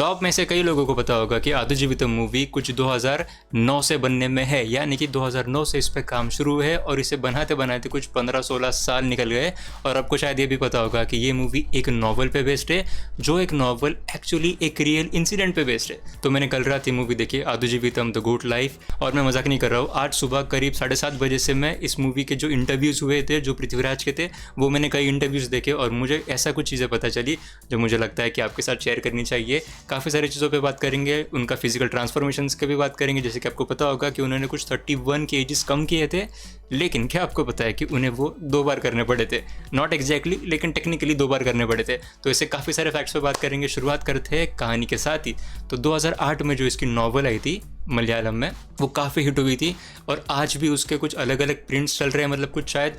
तो आप में से कई लोगों को पता होगा कि आदु जीवितम मूवी कुछ 2009 से बनने में है, यानी कि 2009 से इस पे काम शुरू है और इसे बनाते बनाते कुछ 15-16 साल निकल गए। और आपको शायद ये भी पता होगा कि ये मूवी एक नॉवल पे बेस्ड है, जो एक नॉवल एक्चुअली एक रियल इंसिडेंट पे बेस्ड है। तो मैंने कल रात ये मूवी देखी, आदु जीवितम द गुड लाइफ, और मैं मजाक नहीं कर रहा हूँ। आज सुबह करीब 7:30 बजे से मैं इस मूवी के जो इंटरव्यूज़ हुए थे, जो पृथ्वीराज के थे, वो मैंने कई इंटरव्यूज़ देखे और मुझे ऐसा कुछ चीज़ें पता चली जो मुझे लगता है कि आपके साथ शेयर करनी चाहिए। काफ़ी सारी चीज़ों पे बात करेंगे, उनका फिजिकल ट्रांसफॉर्मेशंस के भी बात करेंगे। जैसे कि आपको पता होगा कि उन्होंने कुछ 31 kgs कम किए थे, लेकिन क्या आपको पता है कि उन्हें वो 2 बार करने पड़े थे? नॉट एग्जैक्टली, लेकिन टेक्निकली 2 बार करने पड़े थे। तो ऐसे काफ़ी सारे फैक्ट्स पे बात करेंगे। शुरुआत करते हैं कहानी के साथ ही। तो 2008 में जो इसकी नॉवल आई थी मलयालम में, वो काफ़ी हिट हुई थी और आज भी उसके कुछ अलग अलग प्रिंट्स चल रहे हैं। मतलब कुछ शायद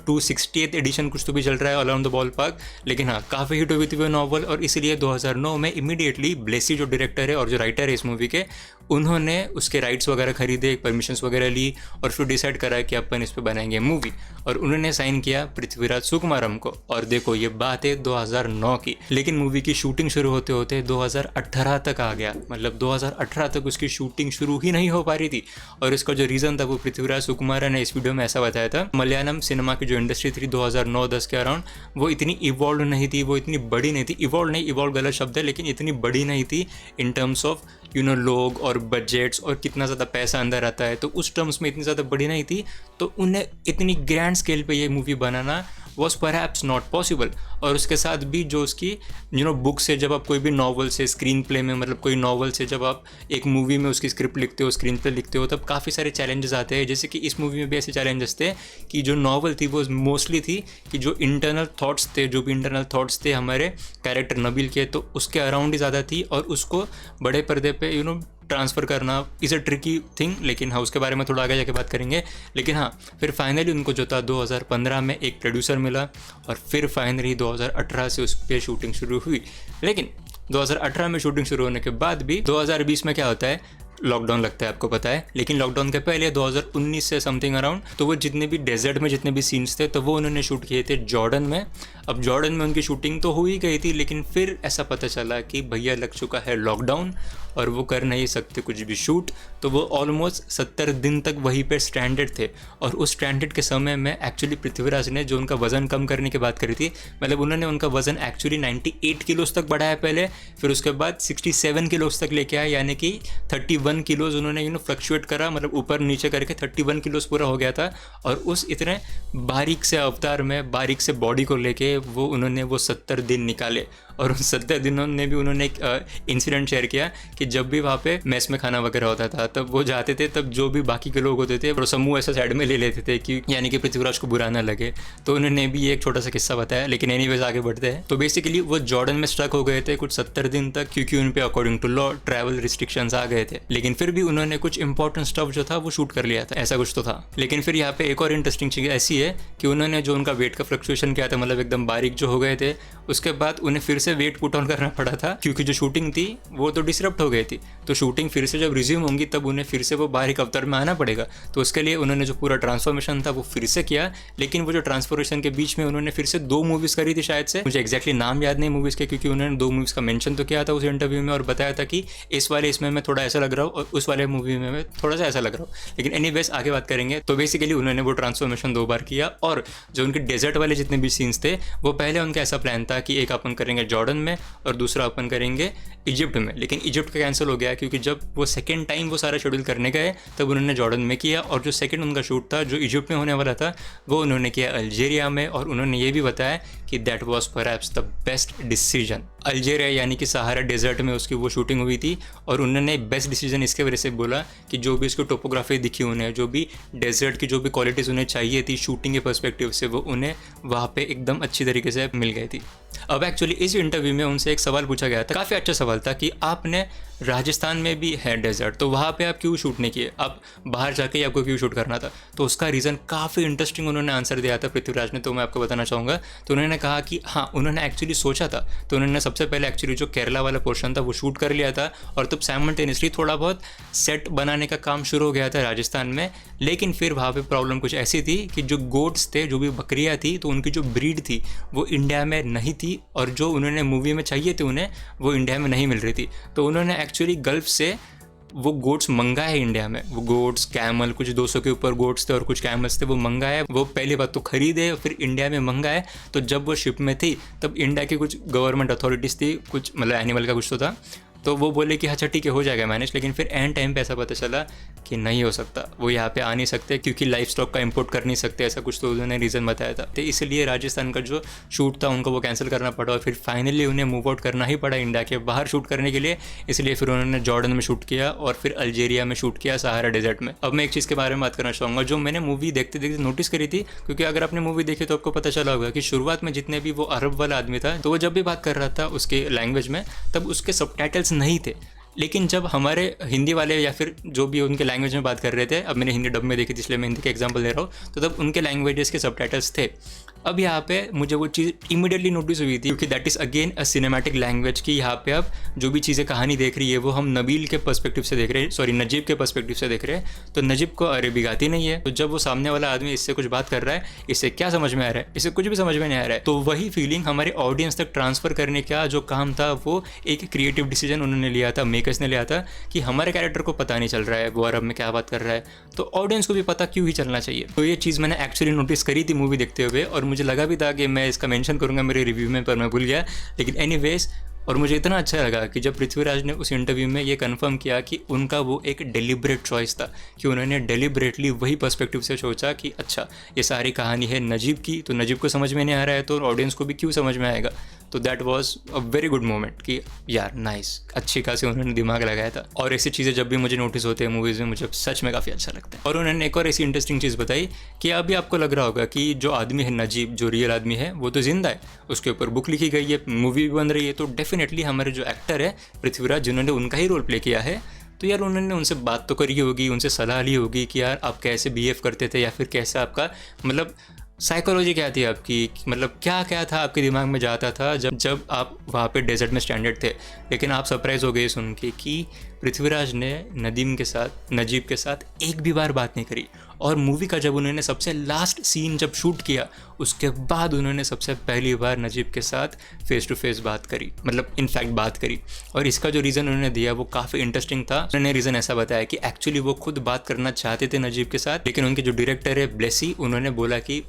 260th एडिशन कुछ तो भी चल रहा है अराउंड द बॉल पार्क। लेकिन हाँ, काफ़ी हिट हुई थी वो नॉवल, और इसीलिए 2009 में इमीडिएटली ब्लेसी जो डायरेक्टर है और जो राइटर है इस मूवी के, उन्होंने उसके राइट्स वगैरह खरीदे, परमिशंस वगैरह ली और फिर डिसाइड करा कि अपन इस पर बनाएंगे मूवी। और उन्होंने साइन किया पृथ्वीराज सुकुमारम को। और देखो, ये बात है 2009 की, लेकिन मूवी की शूटिंग शुरू होते होते 2018 तक आ गया। मतलब 2018 तक उसकी शूटिंग शुरू ही नहीं हो पा रही थी। और इसका जो रीज़न था वो पृथ्वीराज सुकुमारन ने इस वीडियो में ऐसा बताया था, मलयालम सिनेमा की जो इंडस्ट्री थी 2009-10 के अराउंड, वो इतनी इवॉल्व नहीं थी, वो इतनी बड़ी नहीं थी। इवॉल्व गलत शब्द है, लेकिन इतनी बड़ी नहीं थी इन टर्म्स ऑफ लोग और बजट्स और कितना ज़्यादा पैसा अंदर आता है। तो उस टर्म्स में इतनी ज़्यादा बड़ी नहीं थी, तो उन्हें इतनी ग्रैंड स्केल पे ये movie banana was perhaps not possible. और उसके साथ भी जो उसकी बुक से, जब आप कोई भी नॉवल से स्क्रीन प्ले में, मतलब कोई नॉवल से जब आप एक मूवी में उसकी स्क्रिप्ट लिखते हो, स्क्रीन प्ले लिखते हो, तब काफ़ी सारे चैलेंजेस आते हैं। जैसे कि इस मूवी में भी ऐसे चैलेंजेस थे कि जो नॉवल थी वो मोस्टली थी कि जो इंटरनल थाट्स थे हमारे कैरेक्टर नबील के, तो उसके अराउंड ही ज़्यादा थी। और उसको बड़े पर्दे पे ट्रांसफ़र करना इज़ अ ट्रिकी थिंग। लेकिन हाँ, उसके बारे में थोड़ा आगे जाके बात करेंगे। लेकिन हाँ, फिर फाइनली उनको जो था 2015 में एक प्रोड्यूसर मिला और फिर फाइनली 2018 से उस पर शूटिंग शुरू हुई। लेकिन 2018 में शूटिंग शुरू होने के बाद भी 2020 में क्या होता है, लॉकडाउन लगता है, आपको पता है। लेकिन लॉकडाउन के पहले 2019 से समथिंग अराउंड, तो वो जितने भी डेजर्ट में जितने भी सीन्स थे, तो वो उन्होंने शूट किए थे जॉर्डन में। अब जॉर्डन में उनकी शूटिंग तो हो ही गई थी, लेकिन फिर ऐसा पता चला कि भैया लग चुका है लॉकडाउन और वो कर नहीं सकते कुछ भी शूट। तो वो ऑलमोस्ट 70 दिन तक वहीं पर स्ट्रैंडेड थे। और उस स्ट्रैंडेड के समय में एक्चुअली पृथ्वीराज ने जो उनका वज़न कम करने की बात करी थी, मतलब उन्होंने उनका वज़न एक्चुअली 98 किलोज़ तक बढ़ाया पहले, फिर उसके बाद 67 किलोज़ तक लेके आया, यानी कि 31 किलोज़ उन्होंने फ्लक्चुएट करा, मतलब ऊपर नीचे करके 31 किलोज़ पूरा हो गया था। और उस इतने बारीक से अवतार में, बारीक से बॉडी को लेके उन्होंने वो 70 दिन निकाले। और उन 70 दिनों में भी उन्होंने एक इंसिडेंट शेयर किया कि जब भी वहाँ पे मेस में खाना वगैरह होता था, तब वो जाते थे, तब जो भी बाकी के लोग होते थे वो समूह ऐसा साइड में ले लेते थे कि यानी कि पृथ्वीराज को बुरा ना लगे। तो उन्होंने भी एक छोटा सा किस्सा बताया। लेकिन एनीवेज आगे बढ़ते हैं। तो बेसिकली वो जॉर्डन में स्टक हो गए थे कुछ 70 दिन तक, क्योंकि उन पे according to law travel restrictions आ गए थे। लेकिन फिर भी उन्होंने कुछ इंपॉर्टेंट स्टफ जो था वो शूट कर लिया था, ऐसा कुछ तो था। लेकिन फिर यहाँ पे एक और इंटरेस्टिंग चीज़ ऐसी है कि उन्होंने जो उनका वेट का फ्लक्चुएशन किया था, मतलब एकदम बारीक जो हो गए थे, उसके बाद उन्हें फिर से वेट पुट ऑन करना पड़ा था, क्योंकि जो शूटिंग थी वो तो डिसरप्ट हो गई थी। तो शूटिंग फिर से जब रिज्यूम होंगी तब उन्हें फिर से वो बारीक अवतार में आना पड़ेगा। तो उसके लिए उन्होंने जो पूरा ट्रांसफॉर्मेशन था वो फिर से किया। लेकिन वो जो ट्रांसफॉर्मेशन के बीच में उन्होंने फिर से 2 मूवीज़ करी थी शायद से, मुझे एक्जैक्टली नाम याद नहीं मूवीज़ के, क्योंकि उन्होंने 2 मूवीज़ का मेंशन तो किया था उस इंटरव्यू में और बताया था कि इस वाले इसमें मैं थोड़ा ऐसा लग रहा हूँ और उस वाले मूवी में मैं थोड़ा सा ऐसा लग रहा हूँ। लेकिन एनीवेज आगे बात करेंगे। तो बेसिकली उन्होंने वो ट्रांसफॉर्मेशन 2 बार किया। और जो उनके डेजर्ट वाले जितने भी सीन्स थे, वो पहले उनका ऐसा प्लान था कि एक अपन करेंगे जॉर्डन में और दूसरा अपन करेंगे इजिप्ट में। लेकिन इजिप्ट का कैंसिल हो गया, क्योंकि जब वो सेकंड टाइम वो सारा शेड्यूल करने गए तब उन्होंने जॉर्डन में किया। और जो सेकंड उनका शूट था जो इजिप्ट में होने वाला था, वो उन्होंने किया अल्जीरिया में। और उन्होंने ये भी बताया कि that was perhaps the best decision. Algeria यानी कि सहारा डेजर्ट में उसकी वो शूटिंग हुई थी। और उन्होंने बेस्ट डिसीजन इसके वजह से बोला कि जो भी उसकी टोपोग्राफी दिखी उन्हें, जो भी डेजर्ट की जो भी क्वालिटीज़ उन्हें चाहिए थी शूटिंग के पर्सपेक्टिव से, वो उन्हें वहाँ पे एकदम अच्छी तरीके से मिल गई थी। अब एक्चुअली इस इंटरव्यू में उनसे एक सवाल पूछा गया था, काफ़ी अच्छा सवाल था, कि आपने राजस्थान में भी है डेजर्ट, तो वहाँ पे आप क्यों शूट नहीं किए, आप बाहर जाके आपको क्यों शूट करना था। तो उसका रीज़न काफ़ी इंटरेस्टिंग उन्होंने आंसर दिया था पृथ्वीराज ने, तो मैं आपको बताना चाहूँगा। तो उन्होंने कहा कि हाँ, उन्होंने एक्चुअली सोचा था। तो उन्होंने सबसे पहले एक्चुअली जो केरला वाला पोर्शन था वो शूट कर लिया था, और तब साइमल्टेनियसली थोड़ा बहुत सेट बनाने का काम शुरू हो गया था राजस्थान में। लेकिन फिर वहाँ पे प्रॉब्लम कुछ ऐसी थी कि जो गोट्स थे, जो भी बकरियाँ थी, तो उनकी जो ब्रीड थी वो इंडिया में नहीं थी और जो उन्होंने मूवी में चाहिए थे उन्हें वो इंडिया में नहीं मिल रही थी। तो उन्होंने एक्चुअली गल्फ से वो गोट्स मंगाए इंडिया में, वो गोट्स कैमल, कुछ 200 के ऊपर गोट्स थे और कुछ कैमल्स थे, वो मंगाए। वो पहली बात तो खरीदे और फिर इंडिया में मंगाए। तो जब वो शिप में थी तब इंडिया की कुछ गवर्नमेंट अथॉरिटीज़ थी, कुछ मतलब एनिमल का कुछ तो था, तो वो बोले कि अच्छा ठीक है हो जाएगा मैनेज। लेकिन फिर एंड टाइम पे ऐसा पता चला कि नहीं हो सकता, वो यहाँ पे आ नहीं सकते क्योंकि लाइफ स्टॉक का इंपोर्ट कर नहीं सकते, ऐसा कुछ तो उन्होंने रीज़न बताया था। तो इसलिए राजस्थान का जो शूट था उनको वो कैंसिल करना पड़ा और फिर फाइनली उन्हें मूव आउट करना ही पड़ा इंडिया के बाहर शूट करने के लिए। इसलिए फिर उन्होंने जॉर्डन में शूट किया और फिर अल्जीरिया में शूट किया, सहारा डेजर्ट में। अब मैं एक चीज़ के बारे में बात करना चाहूँगा जो मैंने मूवी देखते देखते नोटिस करी थी, क्योंकि अगर आपने मूवी देखी तो आपको पता चला होगा कि शुरुआत में जितने भी वो अरब वाला आदमी था तो वो जब भी बात कर रहा था उसके लैंग्वेज में तब उसके सबटाइटल्स नहीं थे। लेकिन जब हमारे हिंदी वाले या फिर जो भी उनके लैंग्वेज में बात कर रहे थे, अब मैंने हिंदी डब में देखी थी इसलिए मैं हिंदी का एग्जांपल दे रहा हूँ, तो तब उनके लैंग्वेजेस के सबटाइटल्स थे। अब यहाँ पे मुझे वो चीज़ इमीडिएटली नोटिस हुई थी क्योंकि that is again a cinematic language की यहाँ पे अब जो भी चीज़ें कहानी देख रही है वो हम नबील के पर्सपेक्टिव से देख रहे हैं, सॉरी नजीब के पर्सपेक्टिव से देख रहे हैं। तो नजीब को अरबी आती नहीं है, तो जब वो सामने वाला आदमी इससे कुछ बात कर रहा है, इससे क्या समझ में आ रहा है, इससे कुछ भी समझ में नहीं आ रहा है। तो वही फीलिंग हमारे ऑडियंस तक ट्रांसफ़र करने का जो काम था वो एक क्रिएटिव डिसीजन उन्होंने लिया था, मेकर्स ने लिया था कि हमारे कैरेक्टर को पता नहीं चल रहा है वो अरब में क्या बात कर रहा है, तो ऑडियंस को भी पता क्यों ही चलना चाहिए। तो ये चीज़ मैंने एक्चुअली नोटिस करी थी मूवी देखते हुए और मुझे लगा भी था कि मैं इसका मेंशन करूंगा मेरे रिव्यू में, पर मैं भूल गया। लेकिन एनीवेज, और मुझे इतना अच्छा लगा कि जब पृथ्वीराज ने उस इंटरव्यू में ये कंफर्म किया कि उनका वो एक डेलिब्रेट चॉइस था, कि उन्होंने डेलिब्रेटली वही पर्सपेक्टिव से सोचा कि अच्छा ये सारी कहानी है नजीब की, तो नजीब को समझ में नहीं आ रहा है तो ऑडियंस को भी क्यों समझ में आएगा। तो that was a very good moment कि यार नाइस, अच्छी खासी उन्होंने दिमाग लगाया था। और ऐसी चीज़ें जब भी मुझे नोटिस होते हैं मूवीज़ में मुझे सच में काफ़ी अच्छा लगता है। और उन्होंने एक और ऐसी इंटरेस्टिंग चीज़ बताई कि अभी आपको लग रहा होगा कि जो आदमी है नजीब, जो रियल आदमी है वो तो जिंदा है, उसके ऊपर बुक लिखी गई है, मूवी भी बन रही है, तो डेफिनेटली हमारे जो एक्टर है पृथ्वीराज जिन्होंने उनका ही रोल प्ले किया है, तो यार उन्होंने उनसे बात तो करी होगी, उनसे सलाह ली होगी कि यार आप कैसे बिहेव करते थे या फिर कैसे आपका मतलब साइकोलॉजी क्या थी आपकी, मतलब क्या क्या था आपके दिमाग में जाता था जब आप वहाँ पे डेजर्ट में स्टैंडर्ड थे। लेकिन आप सरप्राइज़ हो गए सुन के कि पृथ्वीराज ने नजीब के साथ एक भी बार बात नहीं करी। और मूवी का जब उन्होंने सबसे लास्ट सीन जब शूट किया उसके बाद उन्होंने सबसे पहली बार नजीब के साथ फेस टू फेस बात करी, मतलब इनफैक्ट बात करी। और इसका जो रीज़न उन्होंने दिया वो काफ़ी इंटरेस्टिंग था। उन्होंने रीज़न ऐसा बताया कि एक्चुअली वो खुद बात करना चाहते थे नजीब के साथ, लेकिन उनके जो डायरेक्टर है ब्लेसी, उन्होंने बोला कि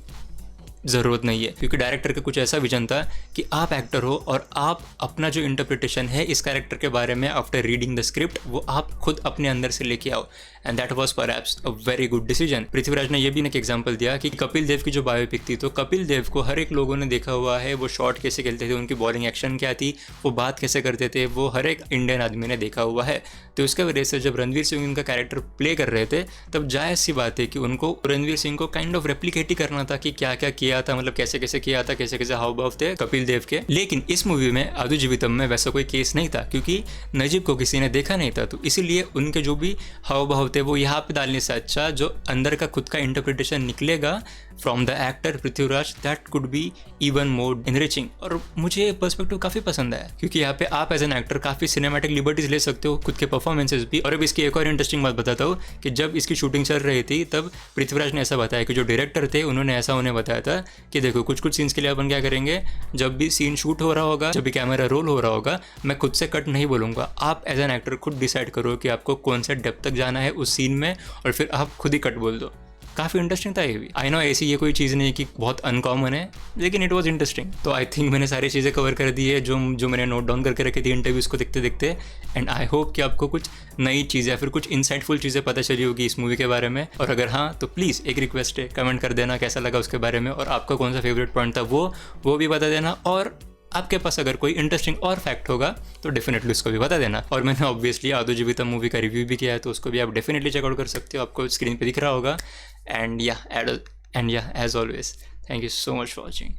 ज़रूरत नहीं है, क्योंकि डायरेक्टर का कुछ ऐसा विजन था कि आप एक्टर हो और आप अपना जो इंटरप्रिटेशन है इस कैरेक्टर के बारे में आफ्टर रीडिंग द स्क्रिप्ट वो आप खुद अपने अंदर से लेके आओ। And that was perhaps a very good decision. Prithviraj ने यह भी एक एग्जांपल दिया कि कपिल देव की जो बायोपिक थी, तो कपिल देव को हर एक लोगों ने देखा हुआ है, वो शॉट कैसे खेलते थे, उनकी बॉलिंग एक्शन क्या थी, वो बात कैसे करते थे, वो हर एक इंडियन आदमी ने देखा हुआ है। तो उसके वजह से जब रणवीर सिंह उनका कैरेक्टर प्ले कर रहे थे तब जायज़ सी बात है कि उनको रणवीर सिंह को काइंड ऑफ रेप्लिकेट ही करना था कि क्या क्या किया था, मतलब कैसे कैसे किया था, कैसे कैसे हाव भाव थे कपिल देव के। लेकिन इस मूवी में आदु जीवितम में वैसा कोई केस नहीं था, क्योंकि नजीब को किसी ने देखा नहीं था, तो इसीलिए उनके जो भी हाव भाव थे वो यहाँ पे डालने से अच्छा जो अंदर का खुद का इंटरप्रिटेशन निकलेगा from the actor Prithviraj, that could be even more enriching. और मुझे ये पर्सपेक्टिव काफ़ी पसंद आया, क्योंकि यहाँ पे आप एज एन एक्टर काफ़ी सिनेमैटिक लिबर्टीज ले सकते हो, खुद के परफॉर्मेंसेज भी। और अब इसकी एक और इंटरेस्टिंग बात बताता हूँ कि जब इसकी शूटिंग चल रही थी तब पृथ्वीराज ने ऐसा बताया कि जो डायरेक्टर थे उन्होंने ऐसा उन्हें बताया था कि देखो कुछ कुछ सीन्स के लिए अपन क्या करेंगे, जब भी सीन शूट हो रहा होगा, जब भी कैमरा रोल हो रहा होगा, मैं खुद से कट नहीं बोलूँगा, आप एज एन एक्टर खुद डिसाइड करो कि आपको कौन सा डेप्थ तक जाना है उस सीन में और फिर आप खुद ही कट बोल दो। काफ़ी इंटरेस्टिंग था ये भी। आई नो ऐसी ये कोई चीज़ नहीं कि बहुत अनकॉमन है, लेकिन इट वाज इंटरेस्टिंग। तो आई थिंक मैंने सारी चीज़ें कवर कर दी है जो मैंने नोट डाउन करके रखी थी इंटरव्यूज़ को देखते देखते। एंड आई होप कि आपको कुछ नई चीज़ें या फिर कुछ इंसाइटफुल चीज़ें पता चली होगी इस मूवी के बारे में। और अगर हाँ तो प्लीज़ एक रिक्वेस्ट है, कमेंट कर देना कैसा लगा उसके बारे में और आपका कौन सा फेवरेट पॉइंट था वो भी बता देना। और आपके पास अगर कोई इंटरेस्टिंग और फैक्ट होगा तो डेफिनेटली उसको भी बता देना। और मैंने ऑब्वियसली आदु जीवितम मूवी का रिव्यू भी किया है, तो उसको भी आप डेफिनेटली चेकआउट कर सकते हो, आपको स्क्रीन पे दिख रहा होगा। एंड या as always, thank you so much for watching.